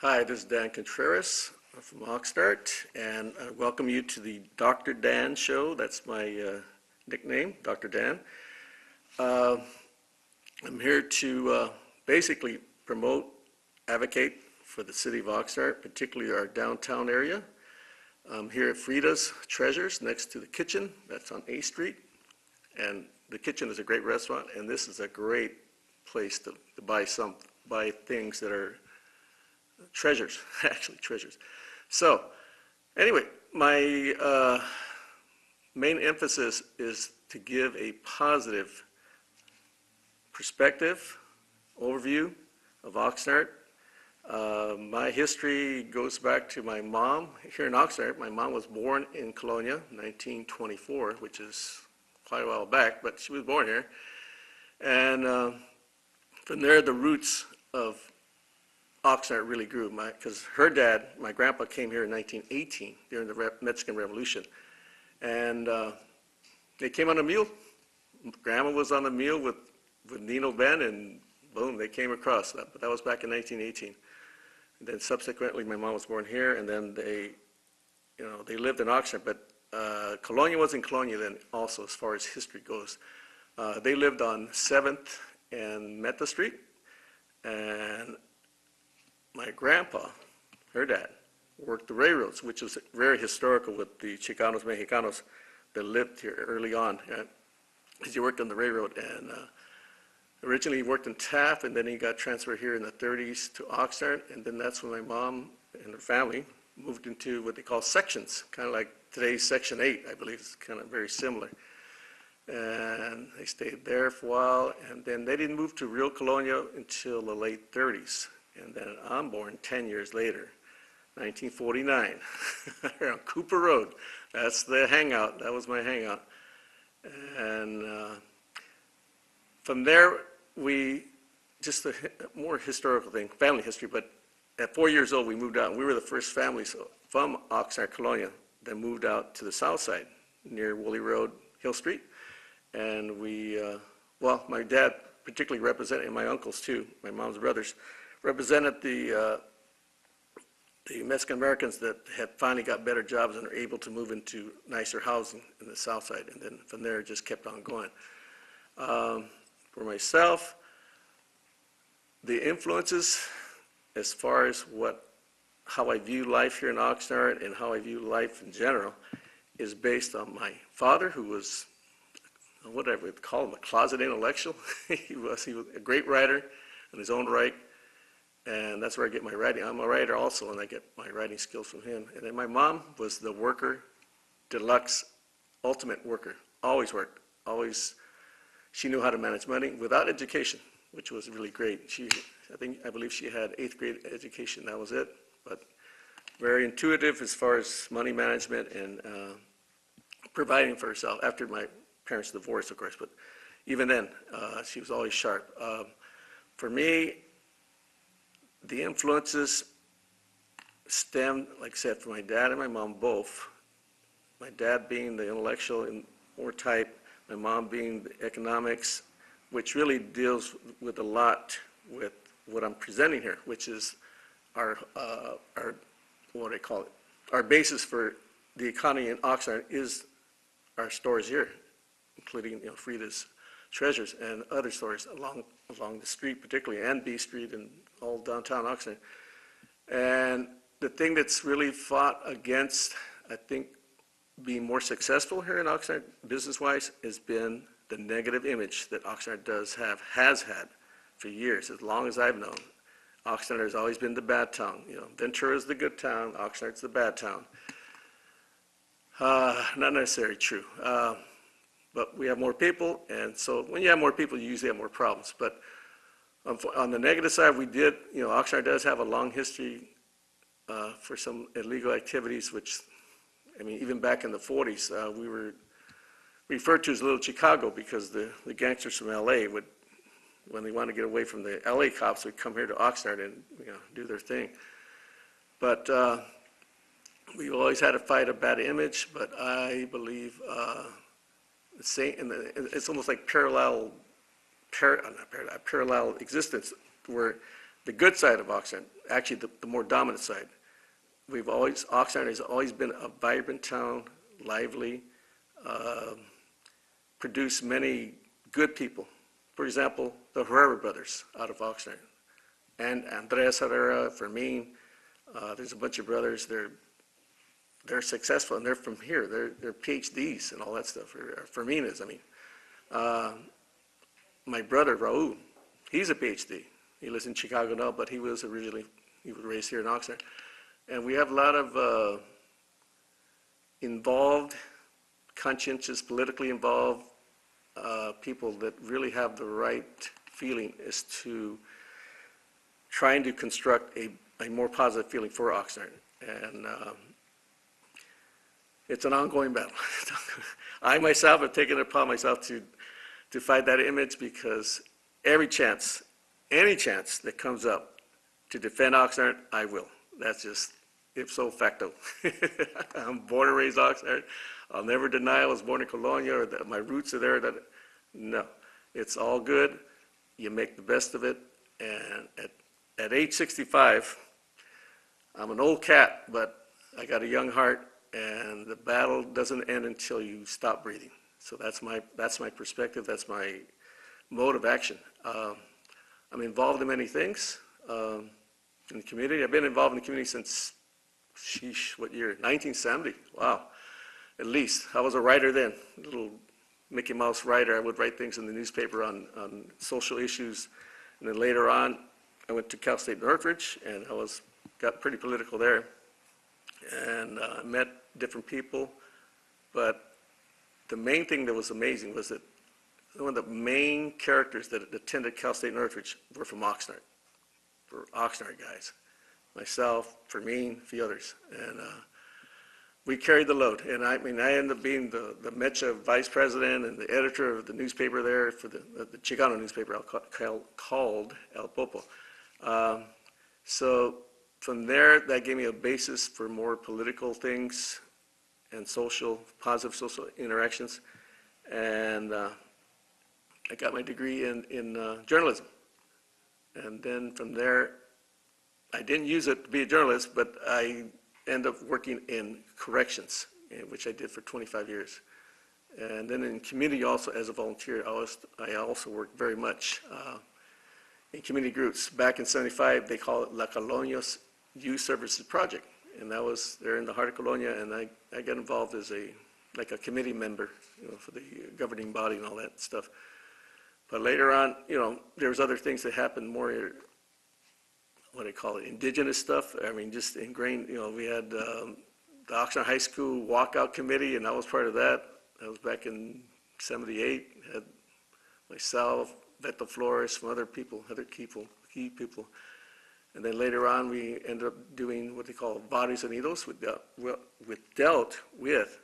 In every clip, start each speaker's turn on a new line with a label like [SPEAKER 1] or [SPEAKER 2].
[SPEAKER 1] Hi, this is Dan Contreras from Oxnard, and I welcome you to the Dr. Dan Show. That's my nickname, Dr. Dan. I'm here to basically promote, advocate for the city of Oxnard, particularly our downtown area. I'm here at Frida's Treasures next to the kitchen. That's on A Street. And the kitchen is a great restaurant, and this is a great place to buy things that are treasures, actually treasures. So anyway, my main emphasis is to give a positive perspective, overview of Oxnard. My history goes back to my mom here in Oxnard. My mom was born in Colonia, 1924, which is quite a while back, but she was born here. And from there, the roots of Oxnard really grew, because her dad, my grandpa, came here in 1918 during the Mexican Revolution. And they came on a mule. Grandma was on the mule with Nino Ben, and boom, they came across. But that was back in 1918. And then subsequently, my mom was born here, and then they lived in Oxnard. But Colonia was in Colonia then also, as far as history goes. They lived on 7th and Meta Street, and my grandpa, her dad, worked the railroads, which was very historical with the Chicanos, Mexicanos that lived here early on. He worked on the railroad, and originally he worked in Taft, and then he got transferred here in the 30s to Oxnard, and then that's when my mom and her family moved into what they call sections, kind of like today's Section 8, I believe. It's kind of very similar. And they stayed there for a while, and then they didn't move to real Colonia until the late 30s. And then I'm born 10 years later, 1949, on Cooper Road. That's the hangout. That was my hangout. And from there, just a more historical thing, family history, but at 4 years old, we moved out. And we were the first families from Oxnard, Colonia, that moved out to the south side, near Woolley Road, Hill Street. And my dad particularly represented, and my uncles too, my mom's brothers, represented the Mexican Americans that had finally got better jobs and are able to move into nicer housing in the south side. And then from there, it just kept on going. For myself, the influences as far as how I view life here in Oxnard and how I view life in general is based on my father, who was, what I would call him, a closet intellectual. He was a great writer in his own right. And that's where I get my writing. I'm a writer also, and I get my writing skills from him. And then my mom was the worker, deluxe, ultimate worker. Always worked. Always, she knew how to manage money without education, which was really great. I believe she had 8th grade education. That was it. But very intuitive as far as money management and providing for herself after my parents' divorce, of course. But even then, she was always sharp. For me, the influences stemmed, like I said, from my dad and my mom both. My dad being the intellectual and more type, my mom being the economics, which really deals with a lot with what I'm presenting here, which is our what do I call it? Our basis for the economy in Oxnard is our stores here, including Frida's Treasures and other stores along the street particularly, and B Street and all downtown Oxnard. And the thing that's really fought against, I think, being more successful here in Oxnard business-wise has been the negative image that Oxnard has had for years, as long as I've known. Oxnard has always been the bad town. Ventura's the good town, Oxnard's the bad town. Not necessarily true. But we have more people, and so when you have more people, you usually have more problems. But on the negative side, Oxnard does have a long history for some illegal activities, which, I mean, even back in the 40s, we were referred to as Little Chicago because the gangsters from LA would, when they wanted to get away from the LA cops, would come here to Oxnard and do their thing. But we've always had to fight a bad image, but I believe it's almost like parallel existence, where the good side of Oxnard, actually the more dominant side. Oxnard has always been a vibrant town, lively, produced many good people. For example, the Herrera brothers out of Oxnard, and Andres Herrera, Fermin. There's a bunch of brothers. They're successful, and they're from here. They're PhDs and all that stuff. Fermin is, I mean. My brother Raul, he's a PhD. He lives in Chicago now, but he was raised here in Oxnard. And we have a lot of involved, conscientious, politically involved people that really have the right feeling as to trying to construct a more positive feeling for Oxnard. And it's an ongoing battle. I myself have taken it upon myself to fight that image, because any chance that comes up to defend Oxnard, I will. That's just ipso facto. I'm born and raised Oxnard. I'll never deny I was born in Colonia or that my roots are there. No, it's all good. You make the best of it. And at age 65, I'm an old cat, but I got a young heart, and the battle doesn't end until you stop breathing. So that's my perspective. That's my mode of action. I'm involved in many things in the community. I've been involved in the community since, what year? 1970. Wow, at least. I was a writer then, a little Mickey Mouse writer. I would write things in the newspaper on social issues. And then later on, I went to Cal State Northridge, and I got pretty political there. And met different people. But the main thing that was amazing was that one of the main characters that attended Cal State Northridge were from Oxnard. Were Oxnard guys. Myself, Fermin, a few others. And we carried the load. And I ended up being the Mecha vice president and the editor of the newspaper there for the Chicano newspaper called El Popo. So from there, that gave me a basis for more political things and positive social interactions. And I got my degree in journalism. And then from there, I didn't use it to be a journalist, but I ended up working in corrections, which I did for 25 years. And then in community also, as a volunteer, I also worked very much in community groups. Back in '75, they call it La Colonia's Youth Services Project. And that was there in the heart of Colonia, and I got involved as a committee member, for the governing body and all that stuff. But later on, there was other things that happened more, what do you call it, indigenous stuff. I mean, just ingrained, we had the Oxnard High School walkout committee, and I was part of that. That was back in '78. Had myself, Beto Flores, some other people, key people. And then later on, we ended up doing what they call Barrios Unidos, dealt with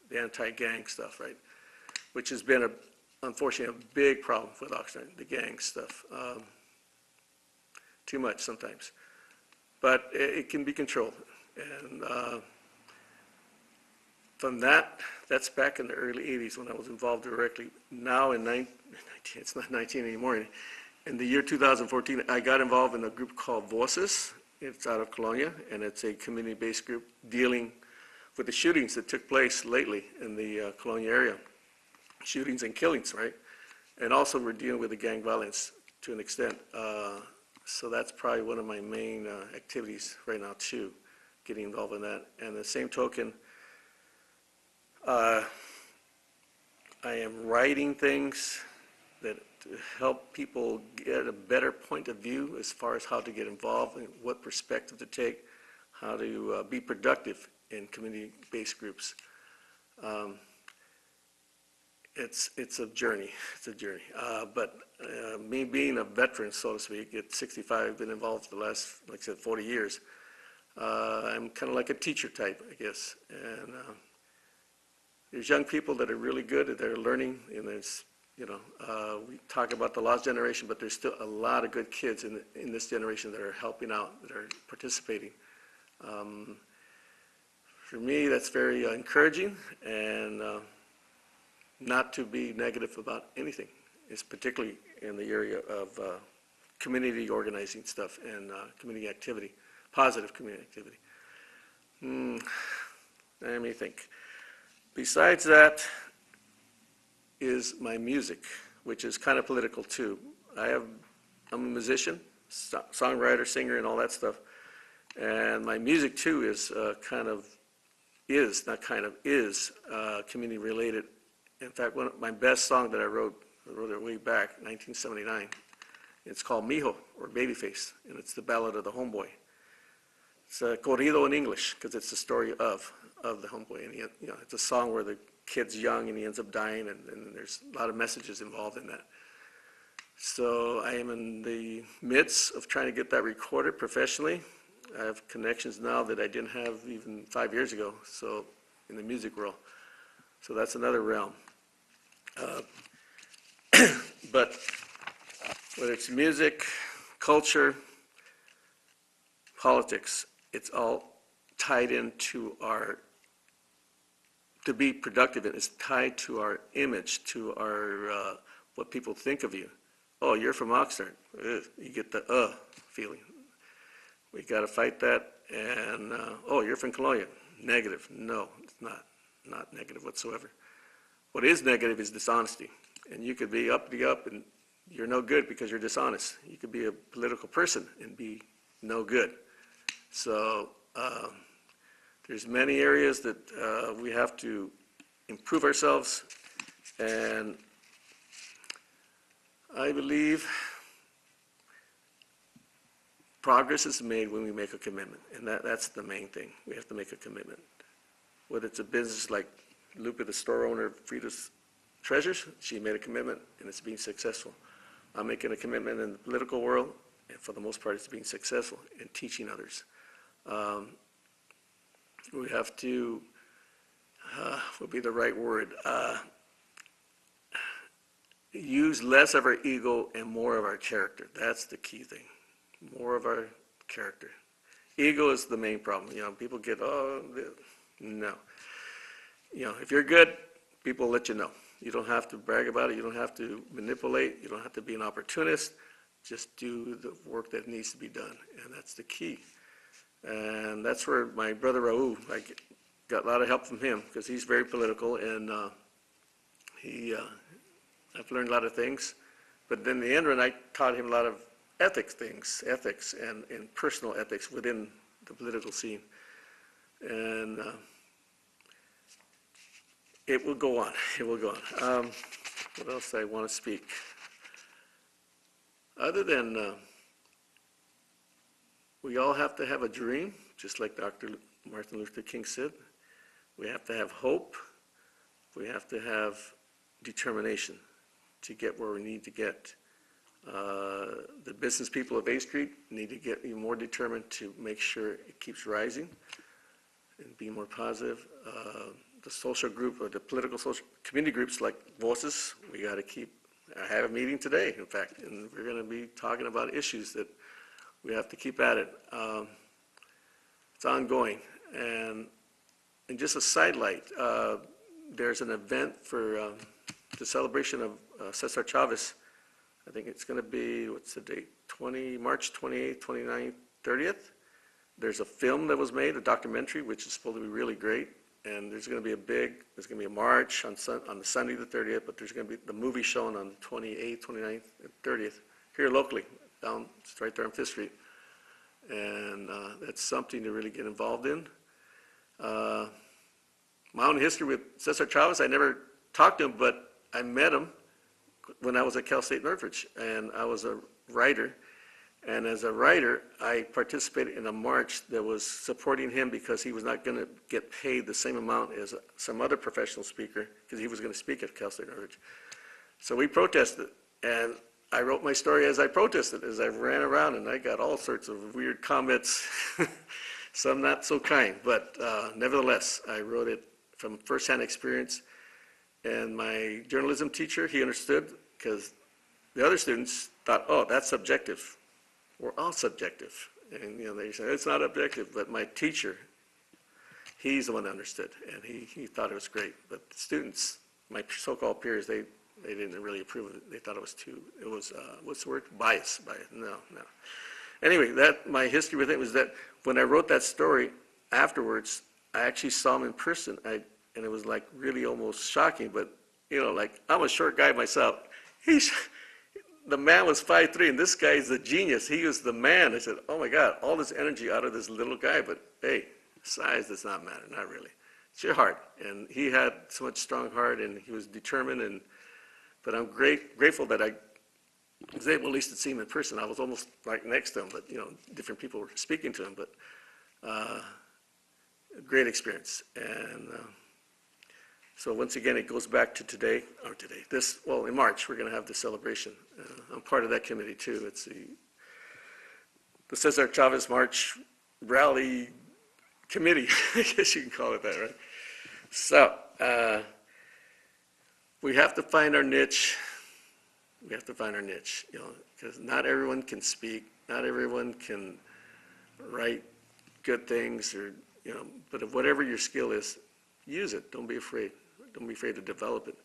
[SPEAKER 1] the anti-gang stuff, right? Which has been, unfortunately, a big problem with Oxnard, the gang stuff. Too much sometimes. But it can be controlled. And from that's back in the early 80s when I was involved directly. Now it's not 19 anymore. In the year 2014, I got involved in a group called Voices. It's out of Colonia, and it's a community-based group dealing with the shootings that took place lately in the Colonia area. Shootings and killings, right? And also we're dealing with the gang violence to an extent. So that's probably one of my main activities right now too, getting involved in that. And the same token, I am writing things that help people get a better point of view as far as how to get involved and what perspective to take, how to be productive in community-based groups. It's a journey. But me being a veteran, so to speak, at 65, been involved for the last, like I said, 40 years. I'm kind of like a teacher type, I guess. And there's young people that are really good, that are learning, and there's, we talk about the lost generation, but there's still a lot of good kids in this generation that are helping out, that are participating. For me, that's very encouraging, and not to be negative about anything. It's particularly in the area of community organizing stuff and community activity, positive community activity. Let me think. Besides that is my music, which is kind of political too. I'm a musician, songwriter, singer, and all that stuff. And my music too is community related. In fact, one of my best song that I wrote it way back, 1979. It's called Mijo, or Babyface, and it's the ballad of the homeboy. It's a corrido in English, because it's the story of the homeboy. And it's a song where the kid's young and he ends up dying, and there's a lot of messages involved in that. So I am in the midst of trying to get that recorded professionally. I have connections now that I didn't have even 5 years ago, so in the music world. So that's another realm. But whether it's music, culture, politics, it's all tied into to be productive, it's tied to our image, to our, what people think of you. Oh, you're from Oxnard. Ugh, you get the feeling. We got to fight that. And, oh, you're from Colonia. Negative. No, it's not negative whatsoever. What is negative is dishonesty. And you could be up and you're no good because you're dishonest. You could be a political person and be no good. So there's many areas that we have to improve ourselves, and I believe progress is made when we make a commitment, and that's the main thing. We have to make a commitment. Whether it's a business like Lupe, the store owner of Frida's Treasures, she made a commitment and it's being successful. I'm making a commitment in the political world, and for the most part it's being successful in teaching others. We have to, what would be the right word, use less of our ego and more of our character. That's the key thing, more of our character. Ego is the main problem. People get, no. If you're good, people will let you know. You don't have to brag about it. You don't have to manipulate. You don't have to be an opportunist. Just do the work that needs to be done, and that's the key. And that's where my brother Raul, I got a lot of help from him because he's very political, and I've learned a lot of things. But then in the end run, I taught him a lot of ethics and personal ethics within the political scene. And it will go on. It will go on. What else do I want to speak? Other than we all have to have a dream, just like Dr. Martin Luther King said. We have to have hope. We have to have determination to get where we need to get. The business people of A Street need to get even more determined to make sure it keeps rising and be more positive. The social group or the political social community groups like Voices, we got to keep. I have a meeting today, in fact, and we're going to be talking about issues that we have to keep at it. It's ongoing. And just a sidelight, there's an event for the celebration of Cesar Chavez. I think it's going to be, what's the date? March 28th, 29th, 30th. There's a film that was made, a documentary, which is supposed to be really great. And there's going to be a march on the Sunday the 30th, but there's going to be the movie shown on the 28th, 29th, and 30th, here locally, it's right there on 5th Street. And that's something to really get involved in. My own history with Cesar Chavez, I never talked to him, but I met him when I was at Cal State Northridge, and I was a writer. And as a writer, I participated in a march that was supporting him because he was not going to get paid the same amount as some other professional speaker because he was going to speak at Cal State Northridge. So we protested, and I wrote my story as I protested, as I ran around, and I got all sorts of weird comments, some not so kind, but nevertheless, I wrote it from firsthand experience. And my journalism teacher, he understood because the other students thought, oh, that's subjective. We're all subjective. And they said, it's not objective, but my teacher, he's the one that understood, and he thought it was great. But the students, my so-called peers, they They didn't really approve of it. They thought it was what's the word? Bias. No. Anyway, my history with it was that when I wrote that story afterwards, I actually saw him in person. And it was like really almost shocking, but like I'm a short guy myself. The man was 5'3", and this guy is a genius. He was the man. I said, oh my God, all this energy out of this little guy, but hey, size does not matter, not really. It's your heart. And he had so much strong heart, and he was determined, but I'm grateful that I was able at least to see him in person. I was almost right next to him, but different people were speaking to him, but a great experience. And so once again, it goes back to in March, we're going to have the celebration. I'm part of that committee too. It's the Cesar Chavez March Rally Committee, I guess you can call it that, right? So we have to find our niche. We have to find our niche, because not everyone can speak, not everyone can write good things, but if whatever your skill is, use it. Don't be afraid. Don't be afraid to develop it.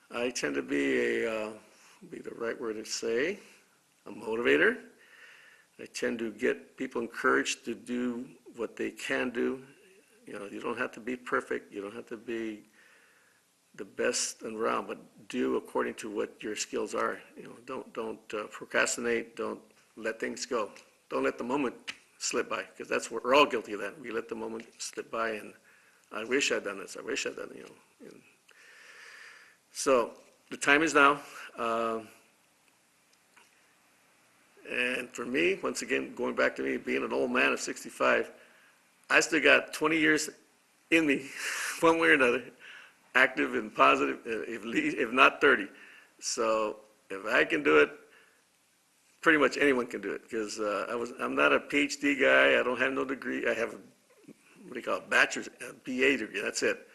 [SPEAKER 1] I tend to be the right word to say, a motivator. I tend to get people encouraged to do what they can do. You don't have to be perfect. You don't have to be the best around, but do according to what your skills are. Don't procrastinate. Don't let things go. Don't let the moment slip by, because that's what we're all guilty of that. We let the moment slip by, and I wish I'd done this. I wish I'd done it. So the time is now. And for me, once again, going back to me being an old man of 65, I still got 20 years in me, one way or another, active and positive, if not 30. So if I can do it, pretty much anyone can do it, because I'm not a PhD guy. I don't have no degree. I have what do you call it, bachelor's, BA degree. That's it.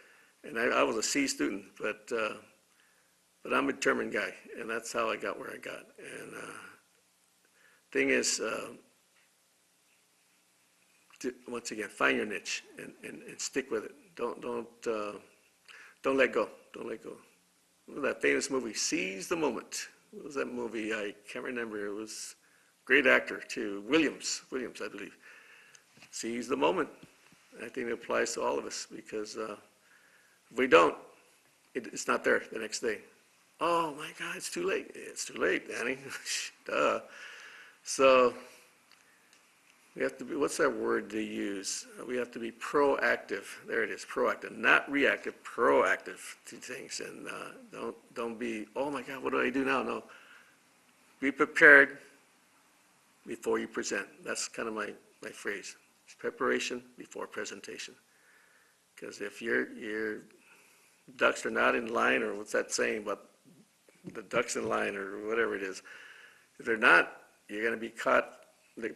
[SPEAKER 1] And I was a C student, but I'm a determined guy, and that's how I got where I got. And thing is, once again, find your niche and stick with it. Don't let go. Don't let go. That famous movie, Seize the Moment. What was that movie? I can't remember. It was a great actor too, Williams, I believe. Seize the moment. I think it applies to all of us, because if we don't, it's not there the next day. Oh my God, it's too late. It's too late, Danny. Duh. So we have to be, what's that word they use? We have to be proactive. There it is, proactive, not reactive, proactive to things. And don't be, oh my God, what do I do now? No, be prepared before you present. That's kind of my phrase. It's preparation before presentation. Because if your ducks are not in line, or what's that saying about the ducks in line, or whatever it is, if they're not, you're going to be caught.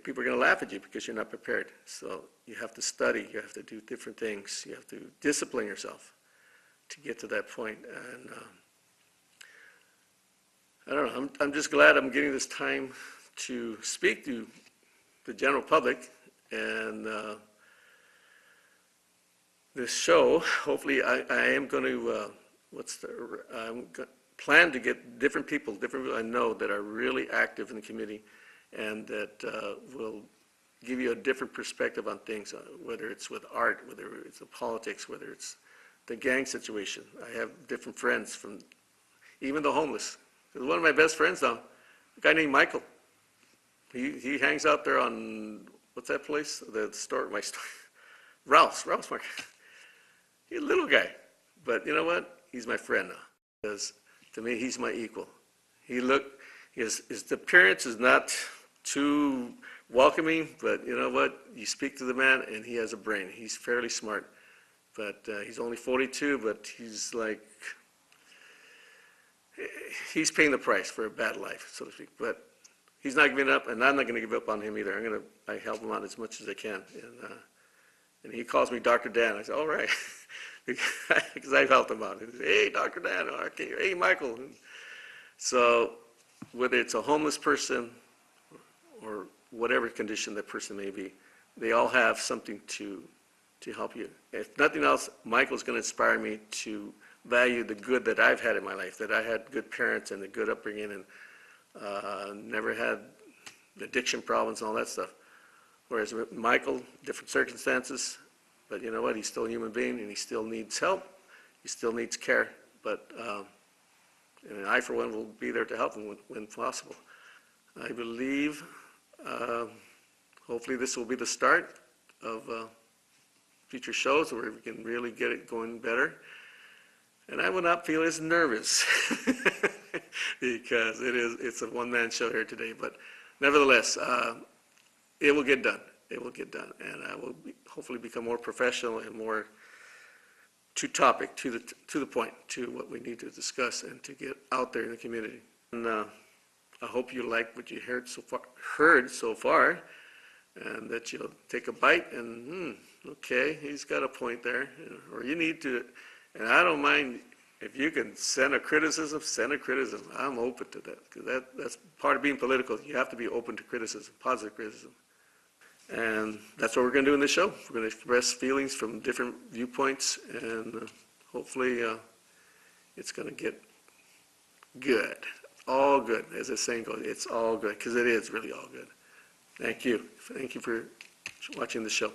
[SPEAKER 1] People are going to laugh at you because you're not prepared. So you have to study. You have to do different things. You have to discipline yourself to get to that point. And I don't know. I'm just glad I'm getting this time to speak to the general public. And this show, hopefully, I am going to plan to get different people I know that are really active in the community, and that will give you a different perspective on things, whether it's with art, whether it's the politics, whether it's the gang situation. I have different friends from even the homeless. One of my best friends now, a guy named Michael. He hangs out there on, what's that place? The store, my store. Ralph's Market. He's a little guy, but you know what? He's my friend now, because to me, he's my equal. His appearance is not too welcoming, but you know what? You speak to the man, and he has a brain. He's fairly smart, but he's only 42, but he's paying the price for a bad life, so to speak. But he's not giving up, and I'm not going to give up on him either. I help him out as much as I can, and he calls me Dr. Dan. I say, all right, because I've helped him out. He says, hey, Dr. Dan, hey, Michael. So whether it's a homeless person or whatever condition that person may be, they all have something to help you. If nothing else, Michael's going to inspire me to value the good that I've had in my life, that I had good parents and a good upbringing and never had addiction problems and all that stuff. Whereas with Michael, different circumstances, but you know what? He's still a human being and he still needs help. He still needs care. But and I, for one, will be there to help him when possible. I believe, hopefully, this will be the start of future shows where we can really get it going better. And I will not feel as nervous because it's a one-man show here today. But nevertheless, it will get done. It will get done, and I will hopefully become more professional and more to topic, to the point, to what we need to discuss and to get out there in the community. And I hope you like what you heard so far, and that you'll take a bite and okay, he's got a point there, or you need to. And I don't mind if you can send a criticism, send a criticism. I'm open to that, because that's part of being political. You have to be open to criticism, positive criticism. And that's what we're going to do in this show. We're going to express feelings from different viewpoints, and hopefully it's going to get good. All good, as the saying goes. It's all good, because it is really all good. Thank you. Thank you for watching the show.